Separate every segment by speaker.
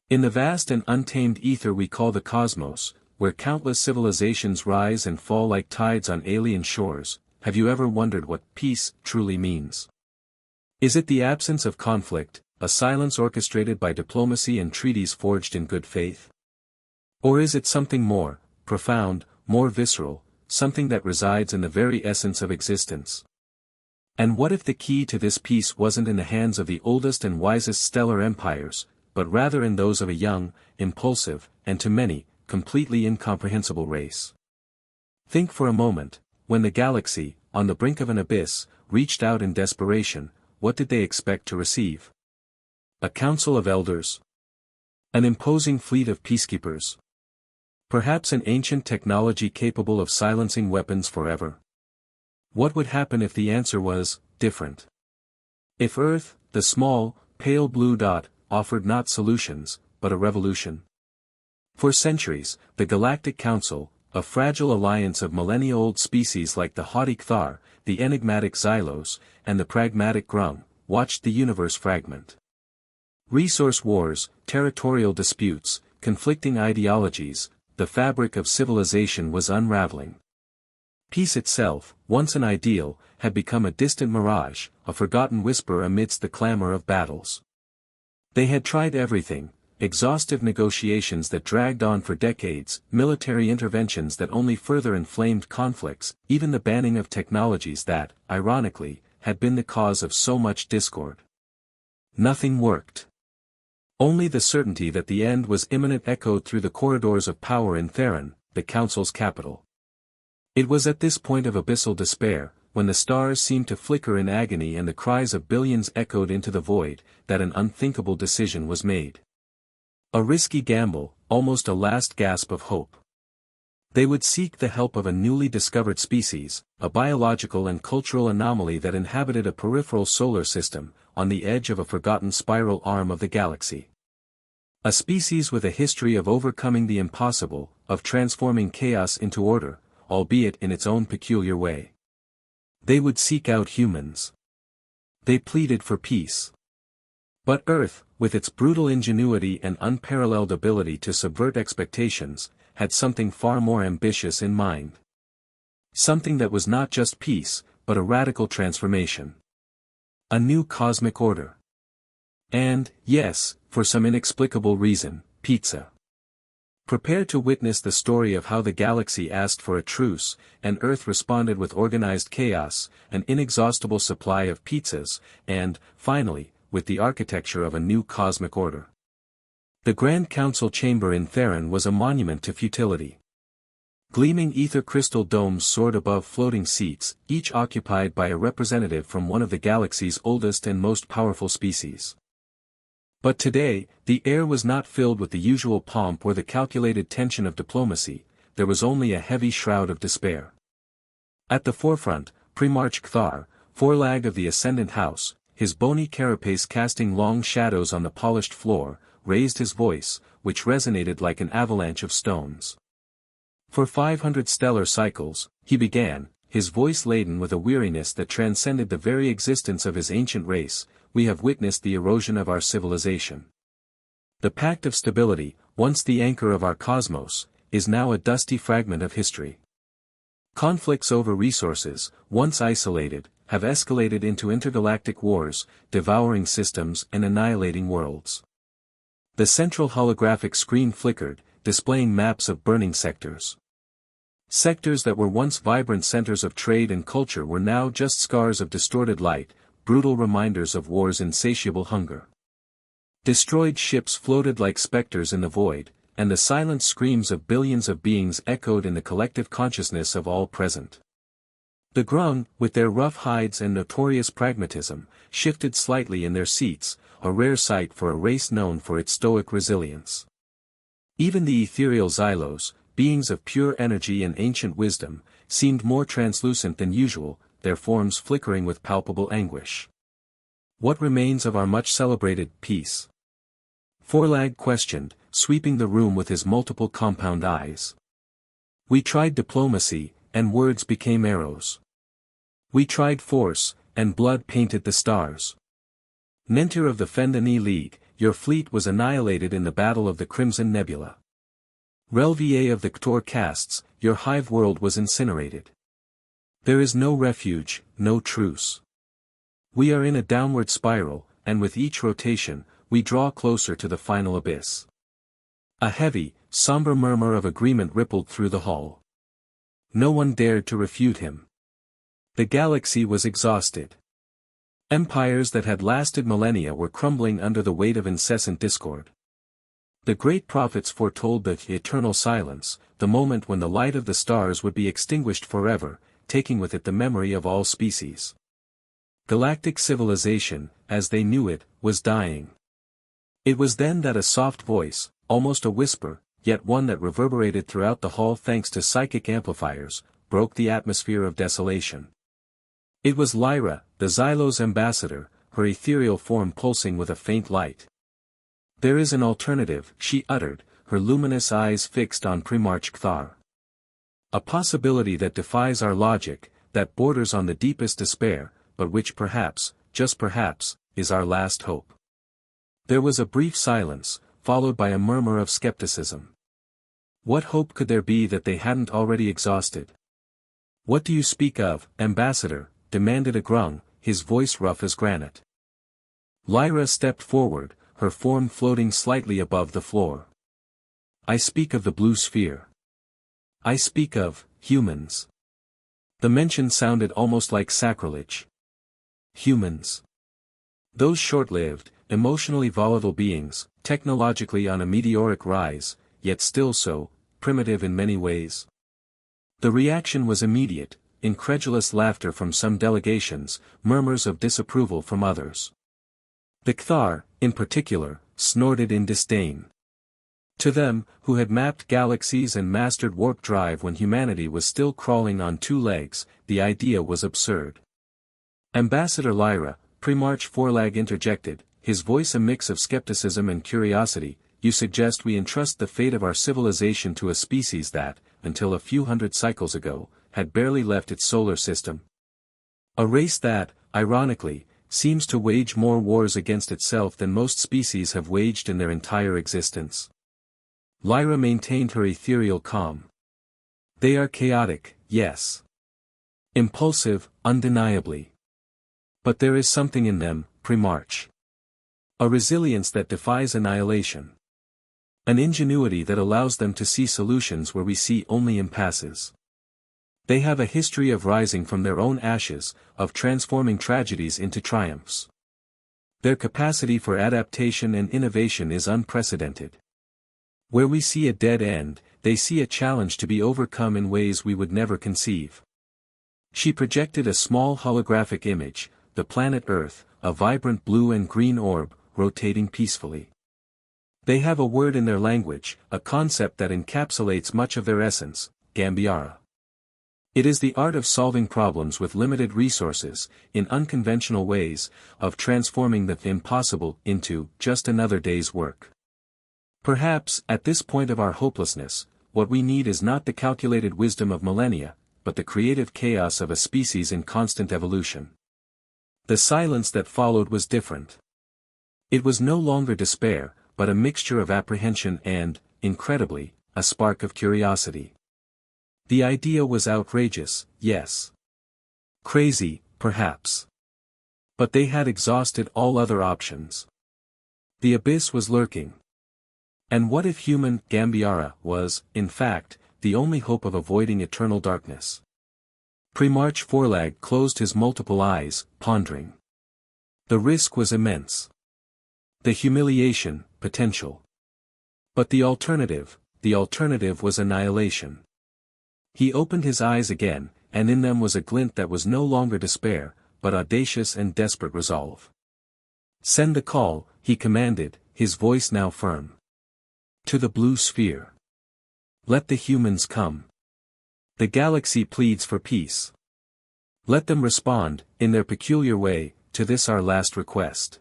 Speaker 1: In the vast and untamed ether we call the cosmos, where countless civilizations rise and fall like tides on alien shores, have you ever wondered what peace truly means? Is it the absence of conflict, a silence orchestrated by diplomacy and treaties forged in good faith? Or is it something more profound, more visceral, something that resides in the very essence of existence? And what if the key to this peace wasn't in the hands of the oldest and wisest stellar empires, but rather in those of a young, impulsive, and to many, completely incomprehensible race? Think for a moment, when the galaxy, on the brink of an abyss, reached out in desperation, what did they expect to receive? A council of elders? An imposing fleet of peacekeepers? Perhaps an ancient technology capable of silencing weapons forever? What would happen if the answer was different? If Earth, the small, pale blue dot, offered not solutions, but a revolution? For centuries, the Galactic Council, a fragile alliance of millennia-old species like the haughty Kthar, the enigmatic Xylos, and the pragmatic Grung, watched the universe fragment. Resource wars, territorial disputes, conflicting ideologies, the fabric of civilization was unraveling. Peace itself, once an ideal, had become a distant mirage, a forgotten whisper amidst the clamor of battles. They had tried everything: exhaustive negotiations that dragged on for decades, military interventions that only further inflamed conflicts, even the banning of technologies that, ironically, had been the cause of so much discord. Nothing worked. Only the certainty that the end was imminent echoed through the corridors of power in Theron, the Council's capital. It was at this point of abyssal despair, when the stars seemed to flicker in agony and the cries of billions echoed into the void, that an unthinkable decision was made. A risky gamble, almost a last gasp of hope. They would seek the help of a newly discovered species, a biological and cultural anomaly that inhabited a peripheral solar system, on the edge of a forgotten spiral arm of the galaxy. A species with a history of overcoming the impossible, of transforming chaos into order, albeit in its own peculiar way. They would seek out humans. They pleaded for peace. But Earth, with its brutal ingenuity and unparalleled ability to subvert expectations, had something far more ambitious in mind. Something that was not just peace, but a radical transformation. A new cosmic order. And, yes, for some inexplicable reason, pizza. Prepare to witness the story of how the galaxy asked for a truce, and Earth responded with organized chaos, an inexhaustible supply of pizzas, and, finally, with the architecture of a new cosmic order. The Grand Council chamber in Theron was a monument to futility. Gleaming ether crystal domes soared above floating seats, each occupied by a representative from one of the galaxy's oldest and most powerful species. But today, the air was not filled with the usual pomp or the calculated tension of diplomacy, there was only a heavy shroud of despair. At the forefront, Primarch Kthar, forelag of the Ascendant House, his bony carapace casting long shadows on the polished floor, raised his voice, which resonated like an avalanche of stones. For 500 stellar cycles, he began, his voice laden with a weariness that transcended the very existence of his ancient race, we have witnessed the erosion of our civilization. The pact of stability, once the anchor of our cosmos, is now a dusty fragment of history. Conflicts over resources, once isolated, have escalated into intergalactic wars, devouring systems and annihilating worlds. The central holographic screen flickered, displaying maps of burning sectors. Sectors that were once vibrant centers of trade and culture were now just scars of distorted light, brutal reminders of war's insatiable hunger. Destroyed ships floated like specters in the void, and the silent screams of billions of beings echoed in the collective consciousness of all present. The Grung, with their rough hides and notorious pragmatism, shifted slightly in their seats, a rare sight for a race known for its stoic resilience. Even the ethereal Xylos, beings of pure energy and ancient wisdom, seemed more translucent than usual, their forms flickering with palpable anguish. What remains of our much-celebrated peace? Forlag questioned, sweeping the room with his multiple compound eyes. We tried diplomacy, and words became arrows. We tried force, and blood painted the stars. Mentor of the Fendani League, your fleet was annihilated in the Battle of the Crimson Nebula. Relvier of the Ktor castes, your hive world was incinerated. There is no refuge, no truce. We are in a downward spiral, and with each rotation, we draw closer to the final abyss. A heavy, somber murmur of agreement rippled through the hall. No one dared to refute him. The galaxy was exhausted. Empires that had lasted millennia were crumbling under the weight of incessant discord. The great prophets foretold the eternal silence, the moment when the light of the stars would be extinguished forever, taking with it the memory of all species. Galactic civilization, as they knew it, was dying. It was then that a soft voice, almost a whisper, yet one that reverberated throughout the hall thanks to psychic amplifiers, broke the atmosphere of desolation. It was Lyra, the Xylos ambassador, her ethereal form pulsing with a faint light. There is an alternative, she uttered, her luminous eyes fixed on Primarch Kthar. A possibility that defies our logic, that borders on the deepest despair, but which perhaps, just perhaps, is our last hope. There was a brief silence, followed by a murmur of skepticism. What hope could there be that they hadn't already exhausted? What do you speak of, ambassador? Demanded a grung, his voice rough as granite. Lyra stepped forward, her form floating slightly above the floor. I speak of the blue sphere. I speak of humans. The mention sounded almost like sacrilege. Humans. Those short-lived, emotionally volatile beings, technologically on a meteoric rise, yet still so, primitive in many ways. The reaction was immediate, incredulous laughter from some delegations, murmurs of disapproval from others. The Kthar, in particular, snorted in disdain. To them, who had mapped galaxies and mastered warp drive when humanity was still crawling on two legs, the idea was absurd. Ambassador Lyra, Primarch Forlag interjected, his voice a mix of skepticism and curiosity, you suggest we entrust the fate of our civilization to a species that, until a few hundred cycles ago, had barely left its solar system. A race that, ironically, seems to wage more wars against itself than most species have waged in their entire existence. Lyra maintained her ethereal calm. They are chaotic, yes. Impulsive, undeniably. But there is something in them, Primarch. A resilience that defies annihilation. An ingenuity that allows them to see solutions where we see only impasses. They have a history of rising from their own ashes, of transforming tragedies into triumphs. Their capacity for adaptation and innovation is unprecedented. Where we see a dead end, they see a challenge to be overcome in ways we would never conceive. She projected a small holographic image, the planet Earth, a vibrant blue and green orb, rotating peacefully. They have a word in their language, a concept that encapsulates much of their essence, Gambiara. It is the art of solving problems with limited resources, in unconventional ways, of transforming the impossible into just another day's work. Perhaps, at this point of our hopelessness, what we need is not the calculated wisdom of millennia, but the creative chaos of a species in constant evolution. The silence that followed was different. It was no longer despair, but a mixture of apprehension and, incredibly, a spark of curiosity. The idea was outrageous, yes. Crazy, perhaps. But they had exhausted all other options. The abyss was lurking. And what if human Gambiara was, in fact, the only hope of avoiding eternal darkness? Primarch Forlag closed his multiple eyes, pondering. The risk was immense. The humiliation, potential. But the alternative was annihilation. He opened his eyes again, and in them was a glint that was no longer despair, but audacious and desperate resolve. Send the call, he commanded, his voice now firm. To the blue sphere. Let the humans come. The galaxy pleads for peace. Let them respond, in their peculiar way, to this our last request.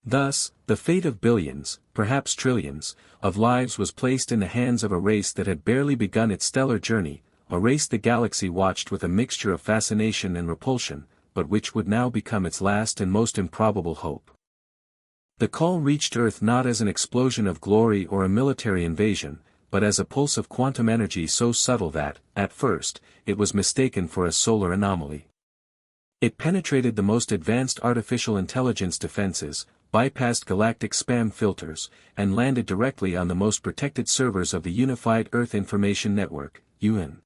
Speaker 1: Thus, the fate of billions, perhaps trillions, of lives was placed in the hands of a race that had barely begun its stellar journey, a race the galaxy watched with a mixture of fascination and repulsion, but which would now become its last and most improbable hope. The call reached Earth not as an explosion of glory or a military invasion, but as a pulse of quantum energy so subtle that, at first, it was mistaken for a solar anomaly. It penetrated the most advanced artificial intelligence defenses, bypassed galactic spam filters, and landed directly on the most protected servers of the Unified Earth Information Network, UN.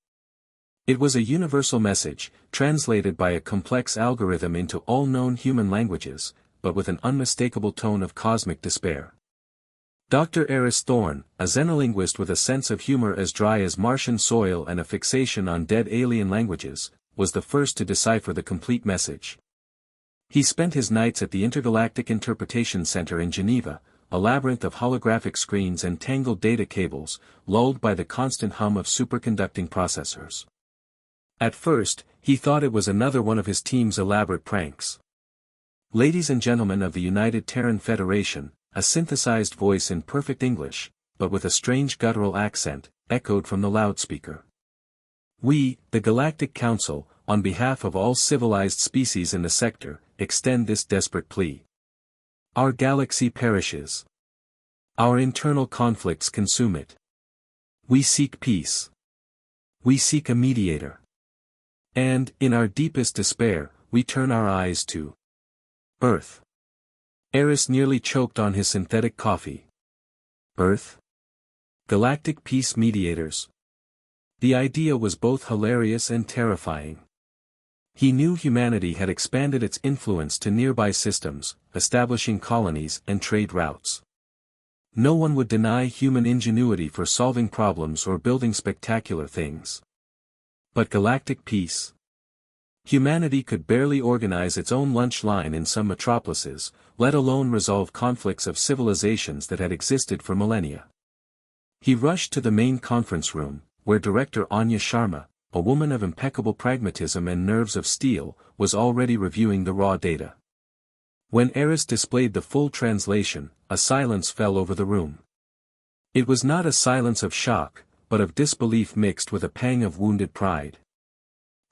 Speaker 1: It was a universal message, translated by a complex algorithm into all known human languages, but with an unmistakable tone of cosmic despair. Dr. Eris Thorne, a xenolinguist with a sense of humor as dry as Martian soil and a fixation on dead alien languages, was the first to decipher the complete message. He spent his nights at the Intergalactic Interpretation Center in Geneva, a labyrinth of holographic screens and tangled data cables, lulled by the constant hum of superconducting processors. At first, he thought it was another one of his team's elaborate pranks. "Ladies and gentlemen of the United Terran Federation," a synthesized voice in perfect English, but with a strange guttural accent, echoed from the loudspeaker. "We, the Galactic Council, on behalf of all civilized species in the sector, extend this desperate plea. Our galaxy perishes. Our internal conflicts consume it. We seek peace. We seek a mediator. And, in our deepest despair, we turn our eyes to Earth." Eris nearly choked on his synthetic coffee. Earth? Galactic peace mediators. The idea was both hilarious and terrifying. He knew humanity had expanded its influence to nearby systems, establishing colonies and trade routes. No one would deny human ingenuity for solving problems or building spectacular things. But galactic peace? Humanity could barely organize its own lunch line in some metropolises, let alone resolve conflicts of civilizations that had existed for millennia. He rushed to the main conference room, where Director Anya Sharma, a woman of impeccable pragmatism and nerves of steel, was already reviewing the raw data. When Eris displayed the full translation, a silence fell over the room. It was not a silence of shock, but of disbelief mixed with a pang of wounded pride.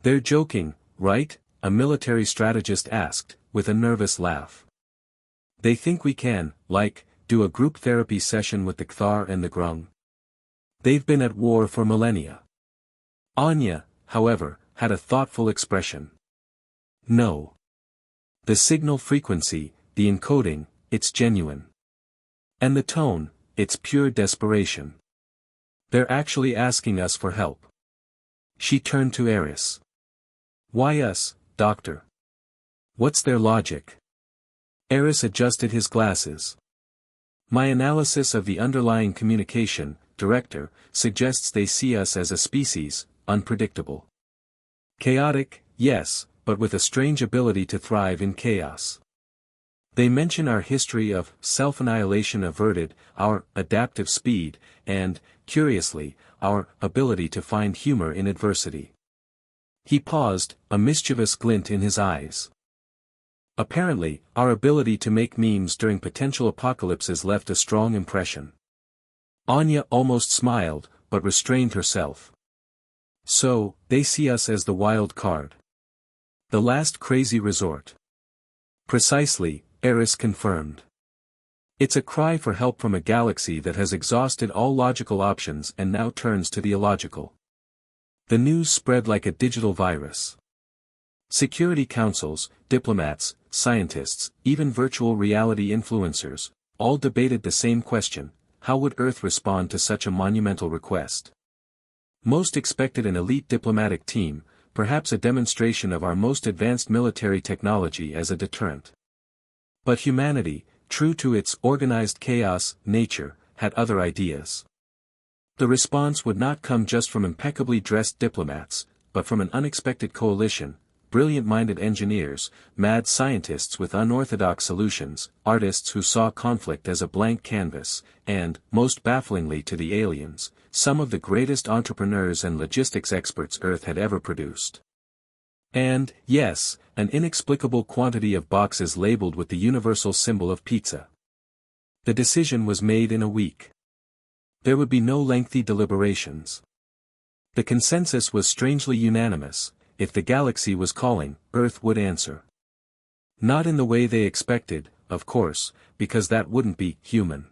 Speaker 1: "They're joking, right?" a military strategist asked, with a nervous laugh. "They think we can, do a group therapy session with the Kthar and the Grung. They've been at war for millennia." Anya, however, had a thoughtful expression. "No. The signal frequency, the encoding, it's genuine. And the tone, it's pure desperation. They're actually asking us for help." She turned to Eris. "Why us, Doctor? What's their logic?" Eris adjusted his glasses. "My analysis of the underlying communication, Director, suggests they see us as a species, unpredictable. Chaotic, yes, but with a strange ability to thrive in chaos. They mention our history of self-annihilation averted, our adaptive speed, and, curiously, our ability to find humor in adversity." He paused, a mischievous glint in his eyes. "Apparently, our ability to make memes during potential apocalypses left a strong impression." Anya almost smiled, but restrained herself. "So, they see us as the wild card. The last crazy resort." "Precisely," Eris confirmed. "It's a cry for help from a galaxy that has exhausted all logical options and now turns to the illogical." The news spread like a digital virus. Security councils, diplomats, scientists, even virtual reality influencers, all debated the same question: how would Earth respond to such a monumental request? Most expected an elite diplomatic team, perhaps a demonstration of our most advanced military technology as a deterrent. But humanity, true to its organized chaos nature, had other ideas. The response would not come just from impeccably dressed diplomats, but from an unexpected coalition: brilliant-minded engineers, mad scientists with unorthodox solutions, artists who saw conflict as a blank canvas, and, most bafflingly to the aliens, some of the greatest entrepreneurs and logistics experts Earth had ever produced. And, yes, an inexplicable quantity of boxes labeled with the universal symbol of pizza. The decision was made in a week. There would be no lengthy deliberations. The consensus was strangely unanimous: if the galaxy was calling, Earth would answer. Not in the way they expected, of course, because that wouldn't be human.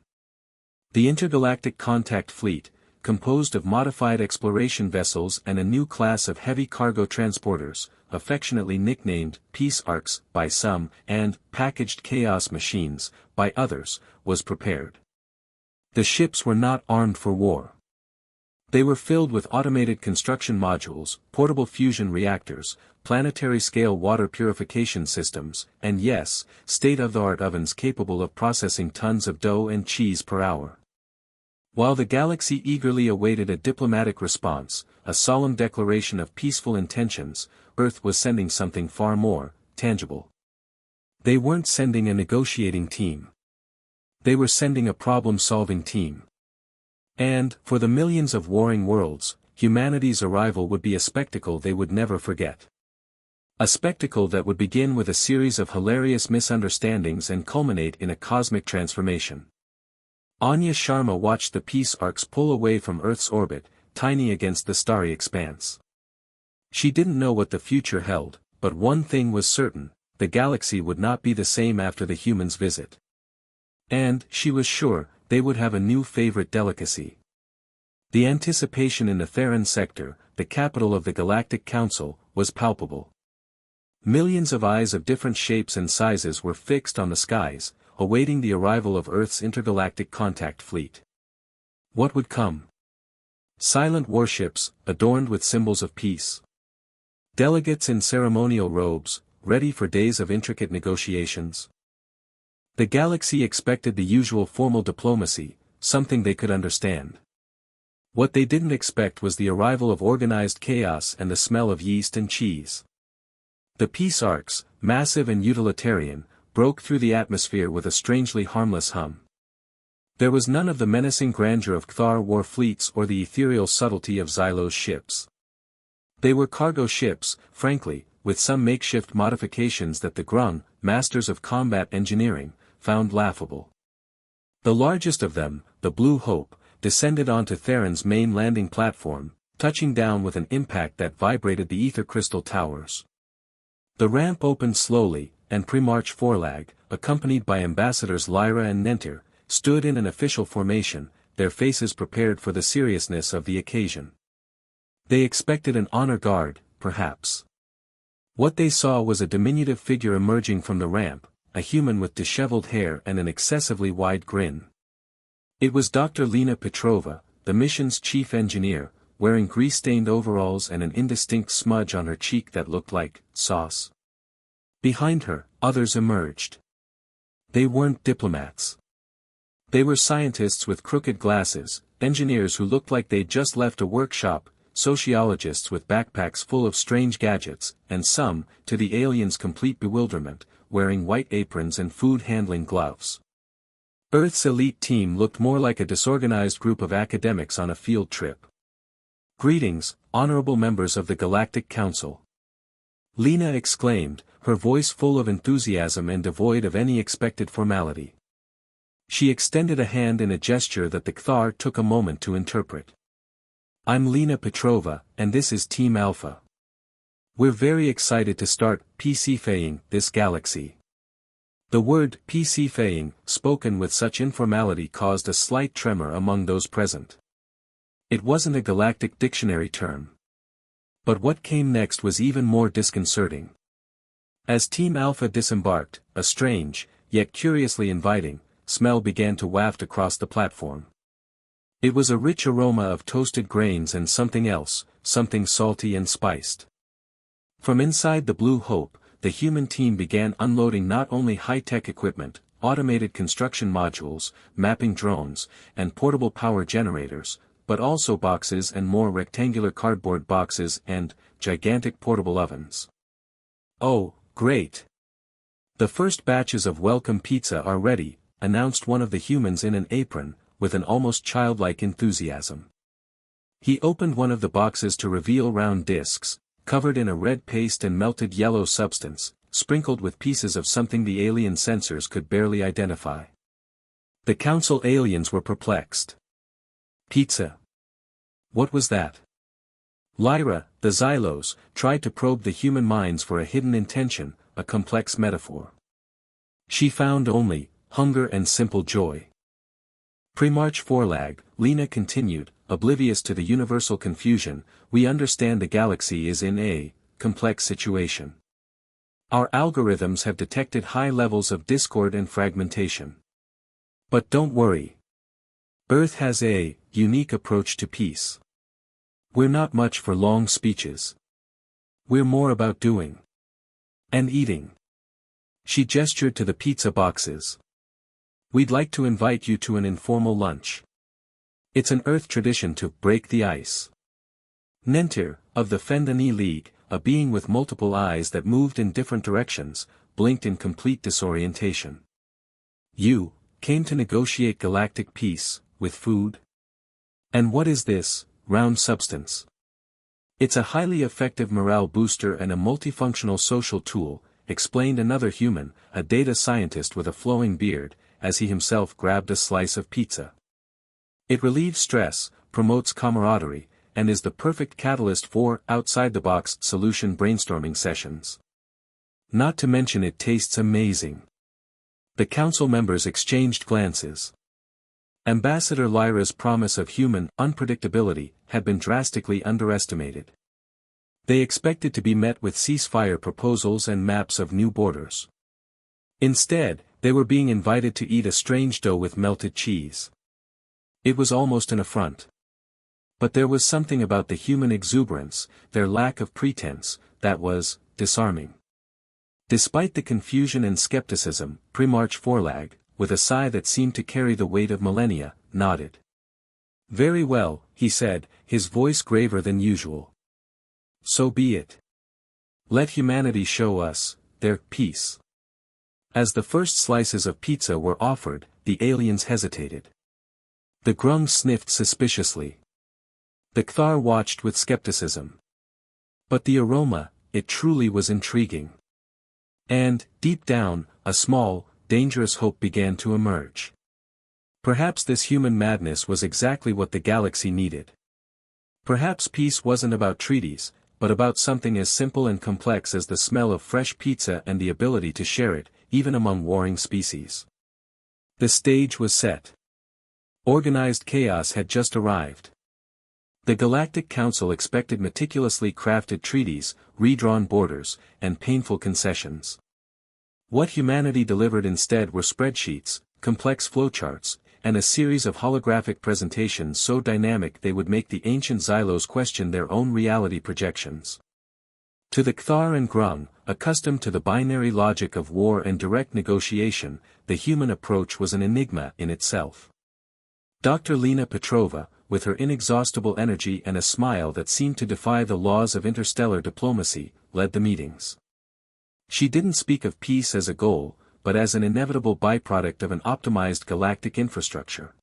Speaker 1: The Intergalactic Contact Fleet, composed of modified exploration vessels and a new class of heavy cargo transporters, affectionately nicknamed Peace Arcs by some and packaged chaos machines by others, was prepared. The ships were not armed for war. They were filled with automated construction modules, portable fusion reactors, planetary-scale water purification systems, and yes, state-of-the-art ovens capable of processing tons of dough and cheese per hour. While the galaxy eagerly awaited a diplomatic response, a solemn declaration of peaceful intentions, Earth was sending something far more tangible. They weren't sending a negotiating team. They were sending a problem-solving team. And, for the millions of warring worlds, humanity's arrival would be a spectacle they would never forget. A spectacle that would begin with a series of hilarious misunderstandings and culminate in a cosmic transformation. Anya Sharma watched the Peace Arcs pull away from Earth's orbit, tiny against the starry expanse. She didn't know what the future held, but one thing was certain, the galaxy would not be the same after the humans' visit. And, she was sure, they would have a new favorite delicacy. The anticipation in the Theron sector, the capital of the Galactic Council, was palpable. Millions of eyes of different shapes and sizes were fixed on the skies, awaiting the arrival of Earth's intergalactic contact fleet. What would come? Silent warships, adorned with symbols of peace. Delegates in ceremonial robes, ready for days of intricate negotiations. The galaxy expected the usual formal diplomacy, something they could understand. What they didn't expect was the arrival of organized chaos and the smell of yeast and cheese. The Peace Arcs, massive and utilitarian, broke through the atmosphere with a strangely harmless hum. There was none of the menacing grandeur of Cthar war fleets or the ethereal subtlety of Xylo's ships. They were cargo ships, frankly, with some makeshift modifications that the Grung, masters of combat engineering, found laughable. The largest of them, the Blue Hope, descended onto Theron's main landing platform, touching down with an impact that vibrated the ether crystal towers. The ramp opened slowly, and Primarch Forlag, accompanied by ambassadors Lyra and Nentir, stood in an official formation, their faces prepared for the seriousness of the occasion. They expected an honor guard, perhaps. What they saw was a diminutive figure emerging from the ramp, a human with disheveled hair and an excessively wide grin. It was Dr. Lena Petrova, the mission's chief engineer, wearing grease-stained overalls and an indistinct smudge on her cheek that looked like sauce. Behind her, others emerged. They weren't diplomats. They were scientists with crooked glasses, engineers who looked like they'd just left a workshop, sociologists with backpacks full of strange gadgets, and some, to the aliens' complete bewilderment, wearing white aprons and food-handling gloves. Earth's elite team looked more like a disorganized group of academics on a field trip. "Greetings, honorable members of the Galactic Council," Lena exclaimed, her voice full of enthusiasm and devoid of any expected formality. She extended a hand in a gesture that the Cthar took a moment to interpret. "I'm Lena Petrova, and this is Team Alpha. We're very excited to start PCFing this galaxy." The word PCFing, spoken with such informality, caused a slight tremor among those present. It wasn't a galactic dictionary term. But what came next was even more disconcerting. As Team Alpha disembarked, a strange, yet curiously inviting, smell began to waft across the platform. It was a rich aroma of toasted grains and something else, something salty and spiced. From inside the Blue Hope, the human team began unloading not only high-tech equipment, automated construction modules, mapping drones, and portable power generators, but also boxes and more rectangular cardboard boxes and gigantic portable ovens. "Oh, great! The first batches of welcome pizza are ready," announced one of the humans in an apron, with an almost childlike enthusiasm. He opened one of the boxes to reveal round discs, covered in a red paste and melted yellow substance, sprinkled with pieces of something the alien sensors could barely identify. The Council aliens were perplexed. Pizza? What was that? Lyra, the Xylos, tried to probe the human minds for a hidden intention, a complex metaphor. She found only hunger and simple joy. Pre-March Forlag, Lena continued, oblivious to the universal confusion, we understand the galaxy is in a complex situation. Our algorithms have detected high levels of discord and fragmentation. But don't worry. Earth has a unique approach to peace. We're not much for long speeches. We're more about doing. And eating. She gestured to the pizza boxes. We'd like to invite you to an informal lunch. It's an Earth tradition to break the ice. Nentir, of the Fendani League, a being with multiple eyes that moved in different directions, blinked in complete disorientation. You came to negotiate galactic peace, with food? And what is this round substance? It's a highly effective morale booster and a multifunctional social tool, explained another human, a data scientist with a flowing beard, as he himself grabbed a slice of pizza. It relieves stress, promotes camaraderie, and is the perfect catalyst for outside-the-box solution brainstorming sessions. Not to mention it tastes amazing. The council members exchanged glances. Ambassador Lyra's promise of human unpredictability had been drastically underestimated. They expected to be met with ceasefire proposals and maps of new borders. Instead, they were being invited to eat a strange dough with melted cheese. It was almost an affront. But there was something about the human exuberance, their lack of pretense, that was disarming. Despite the confusion and skepticism, Pre-March Forlag, with a sigh that seemed to carry the weight of millennia, nodded. Very well, he said, his voice graver than usual. So be it. Let humanity show us their peace. As the first slices of pizza were offered, the aliens hesitated. The Grung sniffed suspiciously. The Kthar watched with skepticism. But the aroma, it truly was intriguing. And, deep down, a small, dangerous hope began to emerge. Perhaps this human madness was exactly what the galaxy needed. Perhaps peace wasn't about treaties, but about something as simple and complex as the smell of fresh pizza and the ability to share it, even among warring species. The stage was set. Organized chaos had just arrived. The Galactic Council expected meticulously crafted treaties, redrawn borders, and painful concessions. What humanity delivered instead were spreadsheets, complex flowcharts, and a series of holographic presentations so dynamic they would make the ancient Xylos question their own reality projections. To the Kthar and Grung, accustomed to the binary logic of war and direct negotiation, the human approach was an enigma in itself. Dr. Lena Petrova, with her inexhaustible energy and a smile that seemed to defy the laws of interstellar diplomacy, led the meetings. She didn't speak of peace as a goal, but as an inevitable byproduct of an optimized galactic infrastructure.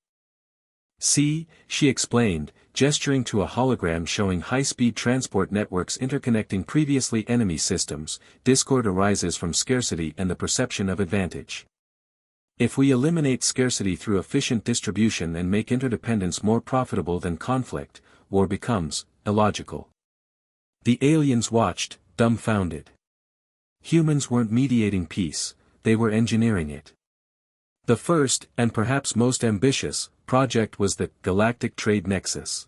Speaker 1: See, she explained, gesturing to a hologram showing high-speed transport networks interconnecting previously enemy systems, discord arises from scarcity and the perception of advantage. If we eliminate scarcity through efficient distribution and make interdependence more profitable than conflict, war becomes illogical. The aliens watched, dumbfounded. Humans weren't mediating peace, they were engineering it. The first, and perhaps most ambitious, project was the Galactic Trade Nexus.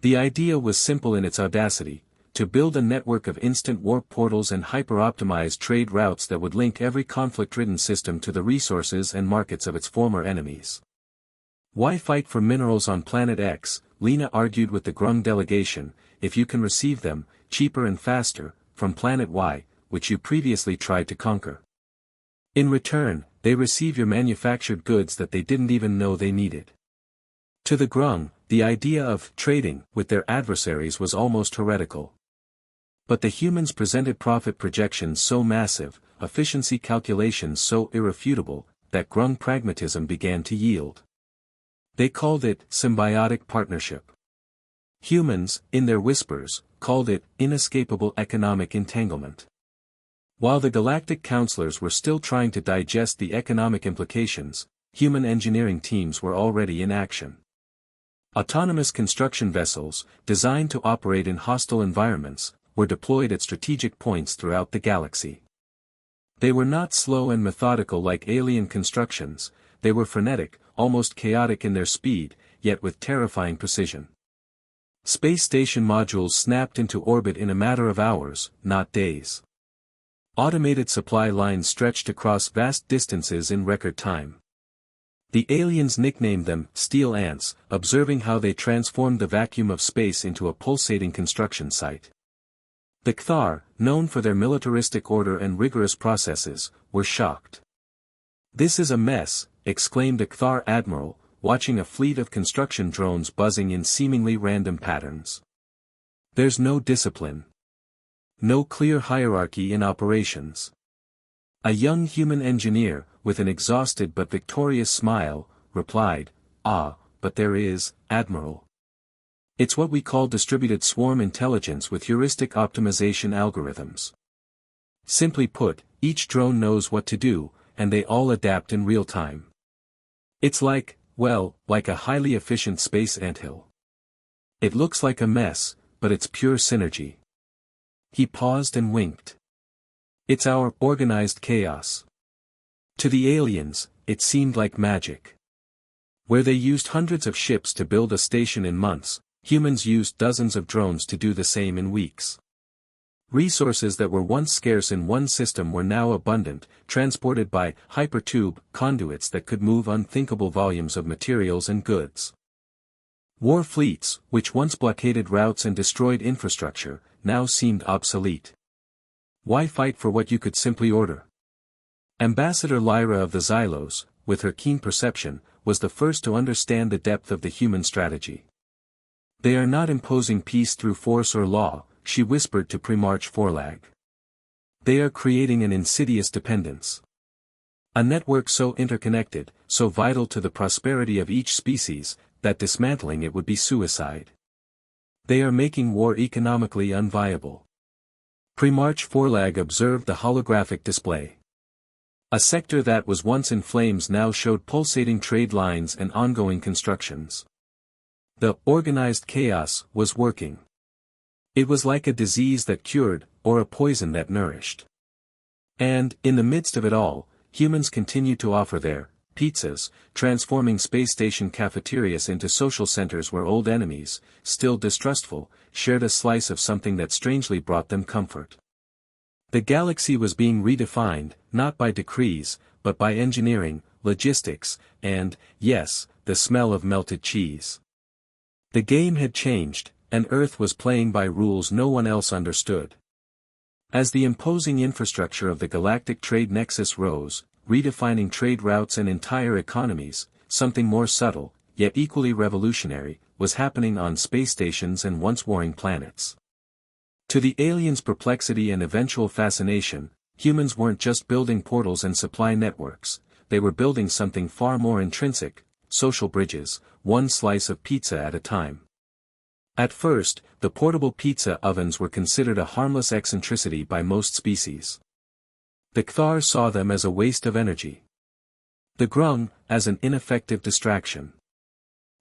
Speaker 1: The idea was simple in its audacity, to build a network of instant warp portals and hyper-optimized trade routes that would link every conflict-ridden system to the resources and markets of its former enemies. Why fight for minerals on Planet X, Lena argued with the Grung delegation, if you can receive them, cheaper and faster, from Planet Y, which you previously tried to conquer. In return, they receive your manufactured goods that they didn't even know they needed. To the Grung, the idea of trading with their adversaries was almost heretical. But the humans presented profit projections so massive, efficiency calculations so irrefutable, that Grung pragmatism began to yield. They called it symbiotic partnership. Humans, in their whispers, called it inescapable economic entanglement. While the galactic counselors were still trying to digest the economic implications, human engineering teams were already in action. Autonomous construction vessels, designed to operate in hostile environments, were deployed at strategic points throughout the galaxy. They were not slow and methodical like alien constructions, they were frenetic, almost chaotic in their speed, yet with terrifying precision. Space station modules snapped into orbit in a matter of hours, not days. Automated supply lines stretched across vast distances in record time. The aliens nicknamed them steel ants, observing how they transformed the vacuum of space into a pulsating construction site. The Kthar, known for their militaristic order and rigorous processes, were shocked. "This is a mess," exclaimed a Kthar admiral, watching a fleet of construction drones buzzing in seemingly random patterns. "There's no discipline. No clear hierarchy in operations." A young human engineer, with an exhausted but victorious smile, replied, "Ah, but there is, Admiral. It's what we call distributed swarm intelligence with heuristic optimization algorithms. Simply put, each drone knows what to do, and they all adapt in real time. It's like, well, like a highly efficient space anthill. It looks like a mess, but it's pure synergy." He paused and winked. "It's our organized chaos." To the aliens, it seemed like magic. Where they used hundreds of ships to build a station in months, humans used dozens of drones to do the same in weeks. Resources that were once scarce in one system were now abundant, transported by hypertube conduits that could move unthinkable volumes of materials and goods. War fleets, which once blockaded routes and destroyed infrastructure, now seemed obsolete. Why fight for what you could simply order? Ambassador Lyra of the Xylos, with her keen perception, was the first to understand the depth of the human strategy. "They are not imposing peace through force or law," she whispered to Primarch Forlag. "They are creating an insidious dependence. A network so interconnected, so vital to the prosperity of each species, that dismantling it would be suicide. They are making war economically unviable." Primarch Forlag observed the holographic display. A sector that was once in flames now showed pulsating trade lines and ongoing constructions. The organized chaos was working. It was like a disease that cured, or a poison that nourished. And, in the midst of it all, humans continued to offer their pizzas, transforming space station cafeterias into social centers where old enemies, still distrustful, shared a slice of something that strangely brought them comfort. The galaxy was being redefined, not by decrees, but by engineering, logistics, and, yes, the smell of melted cheese. The game had changed, and Earth was playing by rules no one else understood. As the imposing infrastructure of the galactic trade nexus rose, redefining trade routes and entire economies, something more subtle, yet equally revolutionary, was happening on space stations and once warring planets. To the aliens' perplexity and eventual fascination, humans weren't just building portals and supply networks, they were building something far more intrinsic, social bridges, one slice of pizza at a time. At first, the portable pizza ovens were considered a harmless eccentricity by most species. The Kthar saw them as a waste of energy. The Grung, as an ineffective distraction.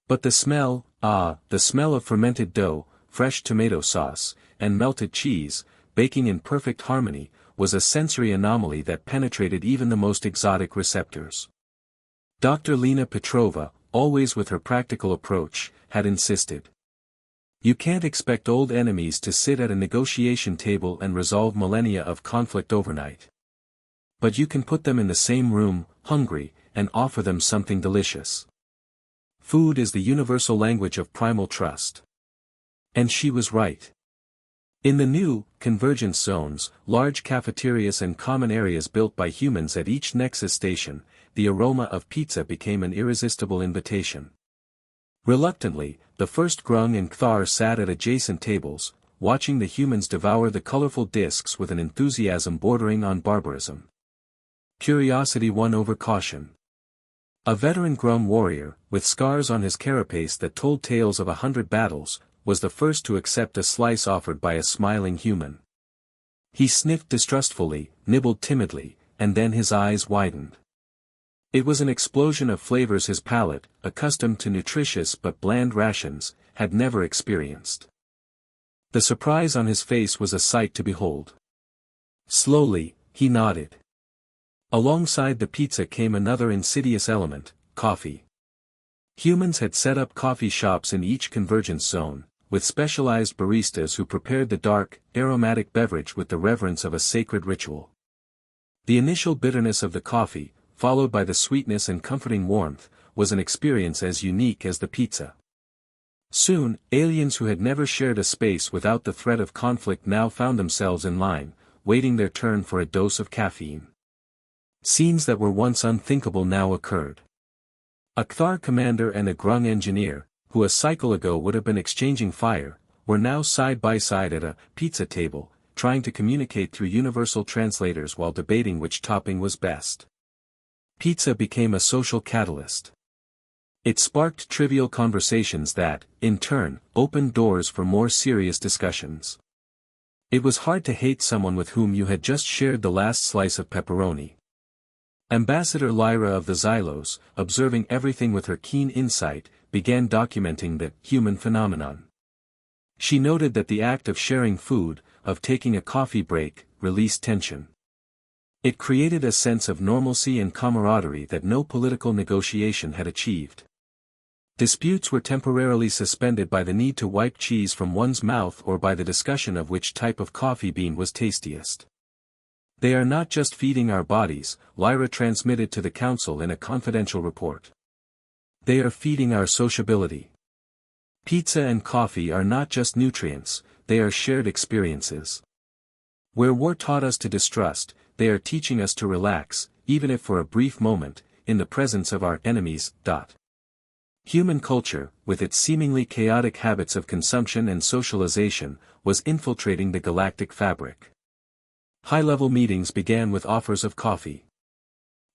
Speaker 1: But the smell of fermented dough, fresh tomato sauce, and melted cheese, baking in perfect harmony, was a sensory anomaly that penetrated even the most exotic receptors. Dr. Lena Petrova, always with her practical approach, had insisted. "You can't expect old enemies to sit at a negotiation table and resolve millennia of conflict overnight. But you can put them in the same room, hungry, and offer them something delicious. Food is the universal language of primal trust." And she was right. In the new, convergence zones, large cafeterias and common areas built by humans at each nexus station, the aroma of pizza became an irresistible invitation. Reluctantly, the first Grung and Kthar sat at adjacent tables, watching the humans devour the colorful discs with an enthusiasm bordering on barbarism. Curiosity won over caution. A veteran Grum warrior, with scars on his carapace that told tales of 100 battles, was the first to accept a slice offered by a smiling human. He sniffed distrustfully, nibbled timidly, and then his eyes widened. It was an explosion of flavors his palate, accustomed to nutritious but bland rations, had never experienced. The surprise on his face was a sight to behold. Slowly, he nodded. Alongside the pizza came another insidious element, coffee. Humans had set up coffee shops in each convergence zone, with specialized baristas who prepared the dark, aromatic beverage with the reverence of a sacred ritual. The initial bitterness of the coffee, followed by the sweetness and comforting warmth, was an experience as unique as the pizza. Soon, aliens who had never shared a space without the threat of conflict now found themselves in line, waiting their turn for a dose of caffeine. Scenes that were once unthinkable now occurred. A Kthar commander and a Grung engineer, who a cycle ago would have been exchanging fire, were now side by side at a pizza table, trying to communicate through universal translators while debating which topping was best. Pizza became a social catalyst. It sparked trivial conversations that, in turn, opened doors for more serious discussions. It was hard to hate someone with whom you had just shared the last slice of pepperoni. Ambassador Lyra of the Xylos, observing everything with her keen insight, began documenting the human phenomenon. She noted that the act of sharing food, of taking a coffee break, released tension. It created a sense of normalcy and camaraderie that no political negotiation had achieved. Disputes were temporarily suspended by the need to wipe cheese from one's mouth or by the discussion of which type of coffee bean was tastiest. They are not just feeding our bodies, Lyra transmitted to the council in a confidential report. They are feeding our sociability. Pizza and coffee are not just nutrients, they are shared experiences. Where war taught us to distrust, they are teaching us to relax, even if for a brief moment, in the presence of our enemies. Human culture, with its seemingly chaotic habits of consumption and socialization, was infiltrating the galactic fabric. High-level meetings began with offers of coffee.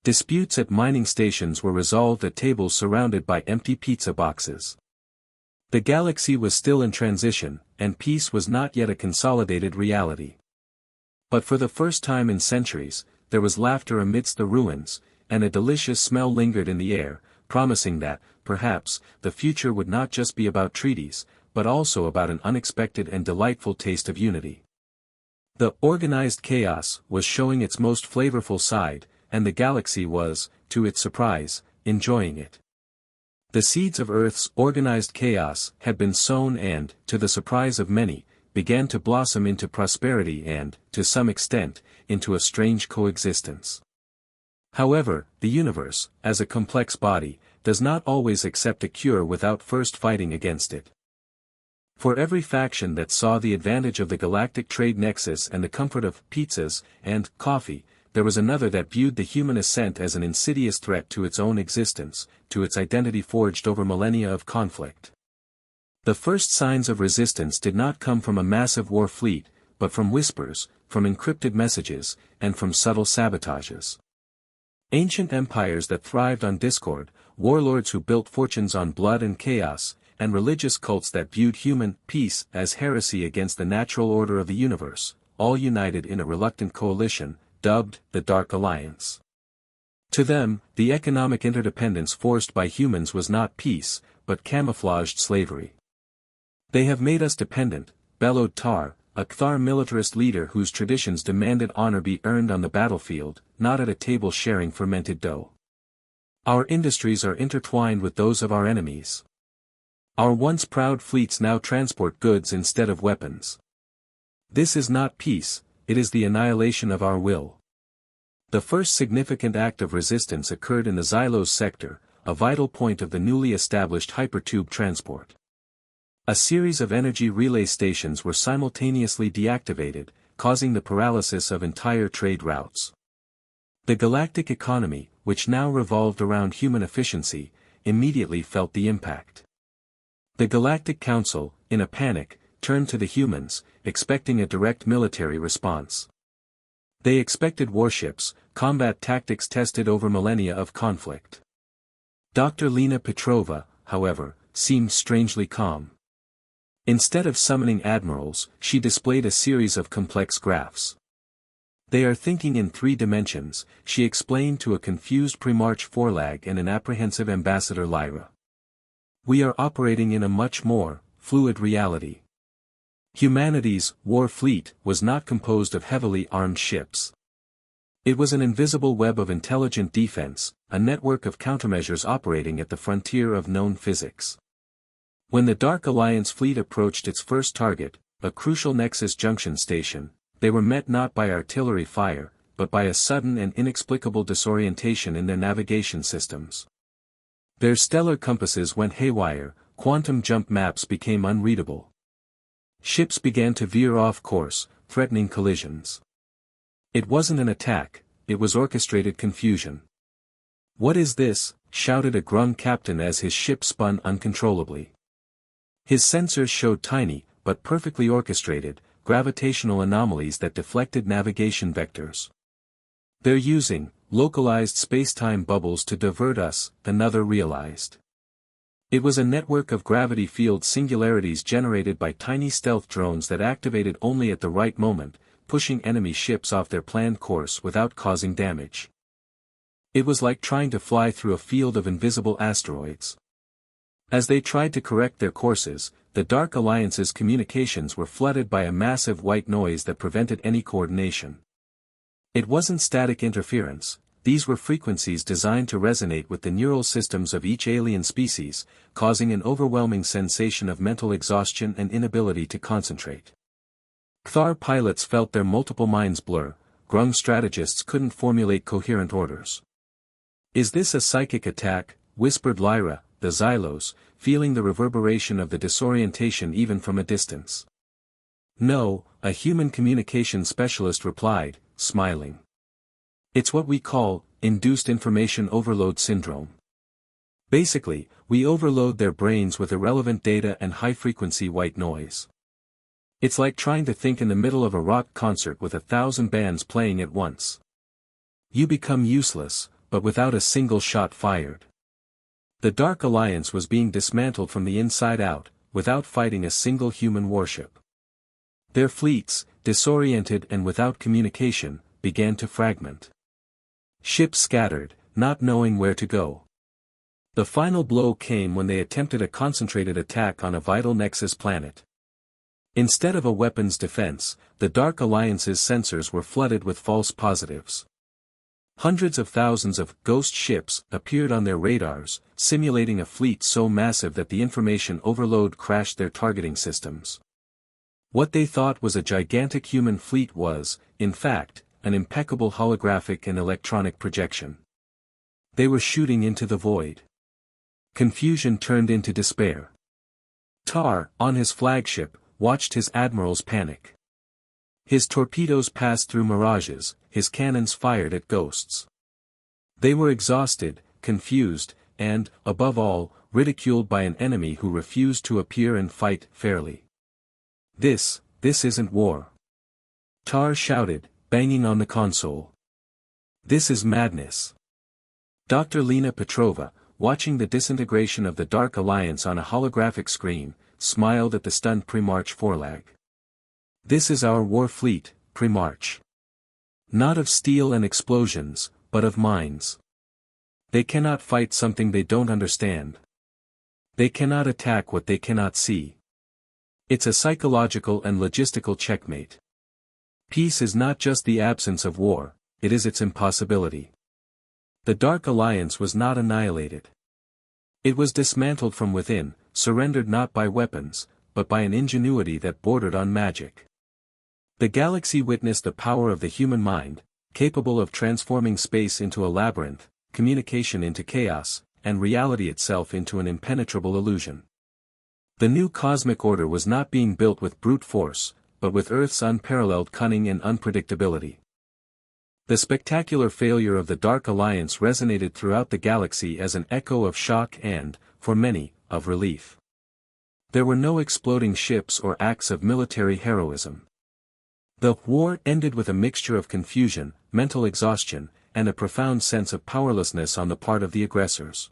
Speaker 1: Disputes at mining stations were resolved at tables surrounded by empty pizza boxes. The galaxy was still in transition, and peace was not yet a consolidated reality. But for the first time in centuries, there was laughter amidst the ruins, and a delicious smell lingered in the air, promising that, perhaps, the future would not just be about treaties, but also about an unexpected and delightful taste of unity. The organized chaos was showing its most flavorful side, and the galaxy was, to its surprise, enjoying it. The seeds of Earth's organized chaos had been sown and, to the surprise of many, began to blossom into prosperity and, to some extent, into a strange coexistence. However, the universe, as a complex body, does not always accept a cure without first fighting against it. For every faction that saw the advantage of the galactic trade nexus and the comfort of pizzas and coffee, there was another that viewed the human ascent as an insidious threat to its own existence, to its identity forged over millennia of conflict. The first signs of resistance did not come from a massive war fleet, but from whispers, from encrypted messages, and from subtle sabotages. Ancient empires that thrived on discord, warlords who built fortunes on blood and chaos, and religious cults that viewed human peace as heresy against the natural order of the universe, all united in a reluctant coalition, dubbed the Dark Alliance. To them, the economic interdependence forced by humans was not peace, but camouflaged slavery. They have made us dependent, bellowed Tar, a Kthar militarist leader whose traditions demanded honor be earned on the battlefield, not at a table sharing fermented dough. Our industries are intertwined with those of our enemies. Our once proud fleets now transport goods instead of weapons. This is not peace, it is the annihilation of our will. The first significant act of resistance occurred in the Xylos sector, a vital point of the newly established hypertube transport. A series of energy relay stations were simultaneously deactivated, causing the paralysis of entire trade routes. The galactic economy, which now revolved around human efficiency, immediately felt the impact. The Galactic Council, in a panic, turned to the humans, expecting a direct military response. They expected warships, combat tactics tested over millennia of conflict. Dr. Lena Petrova, however, seemed strangely calm. Instead of summoning admirals, she displayed a series of complex graphs. They are thinking in 3 dimensions, she explained to a confused Primarch Forlag and an apprehensive Ambassador Lyra. We are operating in a much more fluid reality. Humanity's war fleet was not composed of heavily armed ships. It was an invisible web of intelligent defense, a network of countermeasures operating at the frontier of known physics. When the Dark Alliance fleet approached its first target, a crucial Nexus Junction station, they were met not by artillery fire, but by a sudden and inexplicable disorientation in their navigation systems. Their stellar compasses went haywire, quantum jump maps became unreadable. Ships began to veer off course, threatening collisions. It wasn't an attack, it was orchestrated confusion. "What is this?" shouted a Grung captain as his ship spun uncontrollably. His sensors showed tiny, but perfectly orchestrated, gravitational anomalies that deflected navigation vectors. "They're using localized spacetime bubbles to divert us," another realized. It was a network of gravity field singularities generated by tiny stealth drones that activated only at the right moment, pushing enemy ships off their planned course without causing damage. It was like trying to fly through a field of invisible asteroids. As they tried to correct their courses, the Dark Alliance's communications were flooded by a massive white noise that prevented any coordination. It wasn't static interference, these were frequencies designed to resonate with the neural systems of each alien species, causing an overwhelming sensation of mental exhaustion and inability to concentrate. Kthar pilots felt their multiple minds blur, Grung strategists couldn't formulate coherent orders. "Is this a psychic attack?" whispered Lyra, the Xylos, feeling the reverberation of the disorientation even from a distance. "No," a human communication specialist replied, smiling. "It's what we call induced information overload syndrome. Basically, we overload their brains with irrelevant data and high-frequency white noise. It's like trying to think in the middle of a rock concert with 1,000 bands playing at once. You become useless, but without a single shot fired." The Dark Alliance was being dismantled from the inside out, without fighting a single human warship. Their fleets, disoriented and without communication, began to fragment. Ships scattered, not knowing where to go. The final blow came when they attempted a concentrated attack on a vital Nexus planet. Instead of a weapons defense, the Dark Alliance's sensors were flooded with false positives. Hundreds of thousands of ghost ships appeared on their radars, simulating a fleet so massive that the information overload crashed their targeting systems. What they thought was a gigantic human fleet was, in fact, an impeccable holographic and electronic projection. They were shooting into the void. Confusion turned into despair. Tar, on his flagship, watched his admirals panic. His torpedoes passed through mirages, his cannons fired at ghosts. They were exhausted, confused, and, above all, ridiculed by an enemy who refused to appear and fight fairly. This isn't war." Tar shouted, banging on the console. "This is madness." Dr. Lena Petrova, watching the disintegration of the Dark Alliance on a holographic screen, smiled at the stunned Primarch Forlag. "This is our war fleet, Primarch. Not of steel and explosions, but of minds. They cannot fight something they don't understand. They cannot attack what they cannot see. It's a psychological and logistical checkmate. Peace is not just the absence of war, it is its impossibility." The Dark Alliance was not annihilated. It was dismantled from within, surrendered not by weapons, but by an ingenuity that bordered on magic. The galaxy witnessed the power of the human mind, capable of transforming space into a labyrinth, communication into chaos, and reality itself into an impenetrable illusion. The new cosmic order was not being built with brute force, but with Earth's unparalleled cunning and unpredictability. The spectacular failure of the Dark Alliance resonated throughout the galaxy as an echo of shock and, for many, of relief. There were no exploding ships or acts of military heroism. The war ended with a mixture of confusion, mental exhaustion, and a profound sense of powerlessness on the part of the aggressors.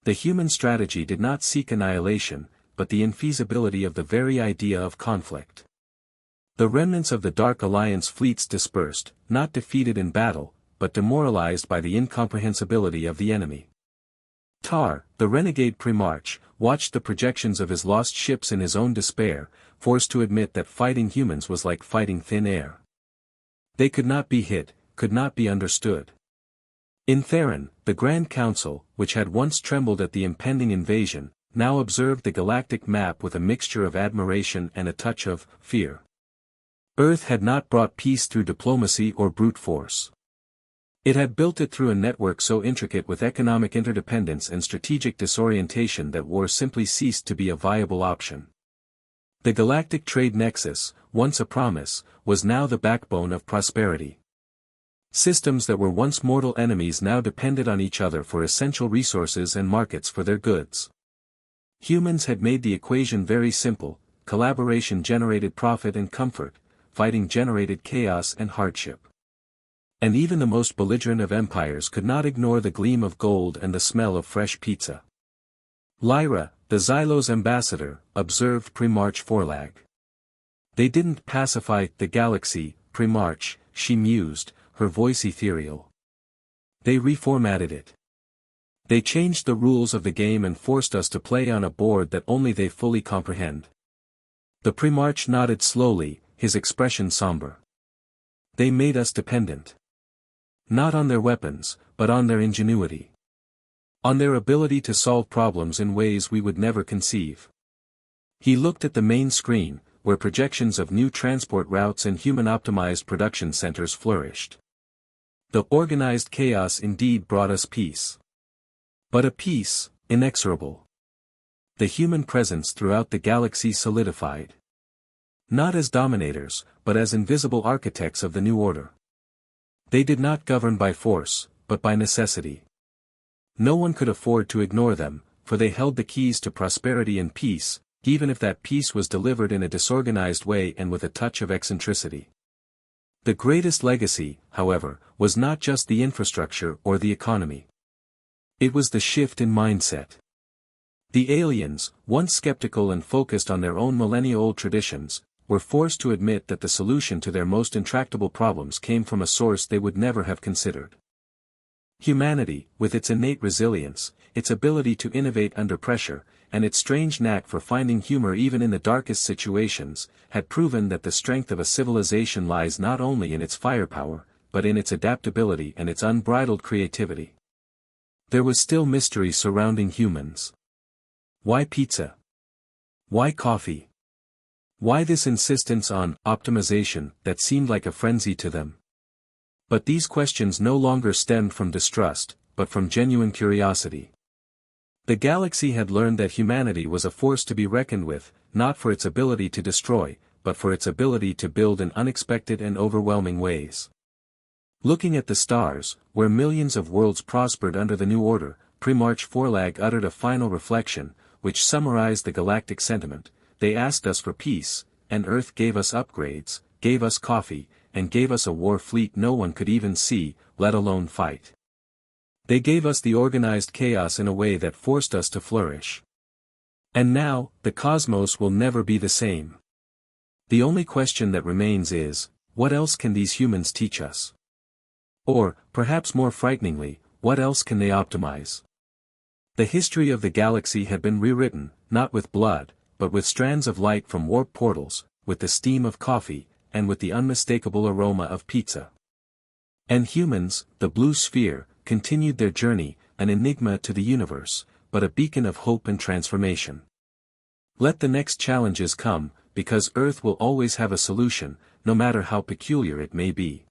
Speaker 1: The human strategy did not seek annihilation, but the infeasibility of the very idea of conflict. The remnants of the Dark Alliance fleets dispersed, not defeated in battle, but demoralized by the incomprehensibility of the enemy. Tar, the renegade Primarch, watched the projections of his lost ships in his own despair, forced to admit that fighting humans was like fighting thin air. They could not be hit, could not be understood. In Theron, the Grand Council, which had once trembled at the impending invasion, now observed the galactic map with a mixture of admiration and a touch of fear. Earth had not brought peace through diplomacy or brute force. It had built it through a network so intricate with economic interdependence and strategic disorientation that war simply ceased to be a viable option. The galactic trade nexus, once a promise, was now the backbone of prosperity. Systems that were once mortal enemies now depended on each other for essential resources and markets for their goods. Humans had made the equation very simple: collaboration generated profit and comfort, fighting generated chaos and hardship. And even the most belligerent of empires could not ignore the gleam of gold and the smell of fresh pizza. Lyra, the Xylo's ambassador, observed Primarch Forlag. They didn't pacify the galaxy, Primarch, she mused, her voice ethereal. They reformatted it. They changed the rules of the game and forced us to play on a board that only they fully comprehend. The Primarch nodded slowly, his expression somber. They made us dependent. Not on their weapons, but on their ingenuity. On their ability to solve problems in ways we would never conceive. He looked at the main screen, where projections of new transport routes and human-optimized production centers flourished. The organized chaos indeed brought us peace. But a peace, inexorable. The human presence throughout the galaxy solidified. Not as dominators, but as invisible architects of the new order. They did not govern by force, but by necessity. No one could afford to ignore them, for they held the keys to prosperity and peace, even if that peace was delivered in a disorganized way and with a touch of eccentricity. The greatest legacy, however, was not just the infrastructure or the economy. It was the shift in mindset. The aliens, once skeptical and focused on their own millennia-old traditions, were forced to admit that the solution to their most intractable problems came from a source they would never have considered. Humanity, with its innate resilience, its ability to innovate under pressure, and its strange knack for finding humor even in the darkest situations, had proven that the strength of a civilization lies not only in its firepower, but in its adaptability and its unbridled creativity. There was still mystery surrounding humans. Why pizza? Why coffee? Why this insistence on optimization that seemed like a frenzy to them? But these questions no longer stemmed from distrust, but from genuine curiosity. The galaxy had learned that humanity was a force to be reckoned with, not for its ability to destroy, but for its ability to build in unexpected and overwhelming ways. Looking at the stars, where millions of worlds prospered under the new order, Primarch Forlag uttered a final reflection, which summarized the galactic sentiment. They asked us for peace, and Earth gave us upgrades, gave us coffee, and gave us a war fleet no one could even see, let alone fight. They gave us the organized chaos in a way that forced us to flourish. And now, the cosmos will never be the same. The only question that remains is, what else can these humans teach us? Or, perhaps more frighteningly, what else can they optimize? The history of the galaxy had been rewritten, not with blood, but with strands of light from warp portals, with the steam of coffee, and with the unmistakable aroma of pizza. And humans, the blue sphere, continued their journey, an enigma to the universe, but a beacon of hope and transformation. Let the next challenges come, because Earth will always have a solution, no matter how peculiar it may be.